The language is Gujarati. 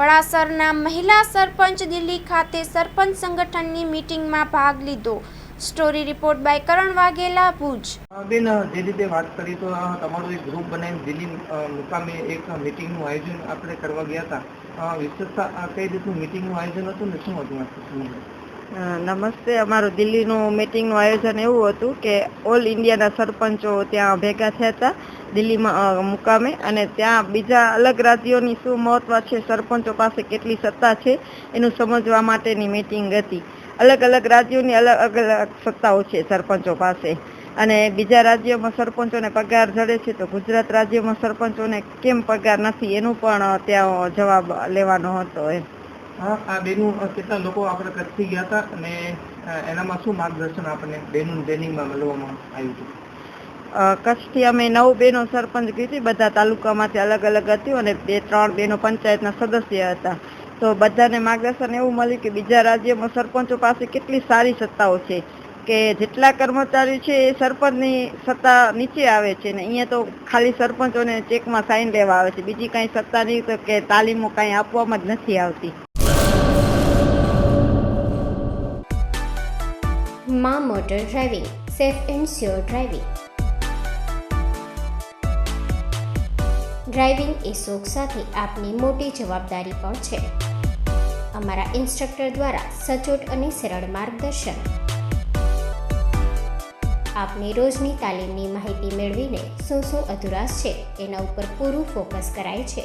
વડાસરના મહિલા સરપંચ દિલ્હી ખાતે સરપંચ સંગઠનની મીટિંગમાં ભાગ લીધો। સ્ટોરી રિપોર્ટ બાય કરણ વાઘેલા, ભુજ। બેન, જે રીતે વાત કરી તો તમારું એક ગ્રુપ બનાવીને દિલ્હી મુકામે એક મીટિંગનું આયોજન આપણે કરવા ગયા હતા। વિશેષતા કઈ રીતનું મીટિંગનું આયોજન હતું ને શું હતું? નમસ્તે। અમારું દિલ્હીનું મીટિંગનું આયોજન એવું હતું કે ઓલ ઇન્ડિયાના સરપંચો ત્યાં ભેગા થયા હતા દિલ્હીમાં મુકામે, અને ત્યાં બીજા અલગ રાજ્યોની શું મહત્વ છે, સરપંચો પાસે કેટલી સત્તા છે એનું સમજવા માટેની મીટિંગ હતી। અલગ અલગ રાજ્યોની અલગ અલગ સત્તાઓ છે સરપંચો પાસે, અને બીજા રાજ્યોમાં સરપંચોને પગાર જડે છે તો ગુજરાત રાજ્યમાં સરપંચોને કેમ પગાર નથી એનું પણ ત્યાં જવાબ લેવાનો હતો એમ। આ બેનું કેટલા લોકો આપણે કચ્છથી ગયા હતા અને એનામાં શું માર્ગદર્શન આપણને બેનું ટ્રેનિંગમાં મળવામાં આવ્યું હતું? કચ્છથી અમે 9 બહેનો સરપંચ ગઈ હતી, બધા તાલુકામાંથી અલગ અલગ હતી, અને 2-3 બહેનો પંચાયતના સદસ્ય હતા। તો બધાને માર્ગદર્શન એવું મળ્યું કે બીજા રાજ્યોમાં સરપંચો પાસે કેટલી સારી સત્તાઓ છે, કે જેટલા કર્મચારી છે એ સરપંચની સત્તા નીચે આવે છે, ને અહીંયા તો ખાલી સરપંચોને ચેકમાં સાઈન લેવા આવે છે, બીજી કાંઈ સત્તા નહીં તો કે તાલીમો કાંઈ આપવામાં જ નથી આવતી। માં motor driving, safe and sure driving. Driving એ શોખ સાથે આપની મોટી જવાબદારી પણ છે। અમારા ઇન્સ્ટ્રક્ટર દ્વારા સચોટ અને સરળ માર્ગદર્શન, આપની રોજની તાલીમની માહિતી મેળવીને શું અધુરાશ છે એના ઉપર પૂરું ફોકસ કરાય છે।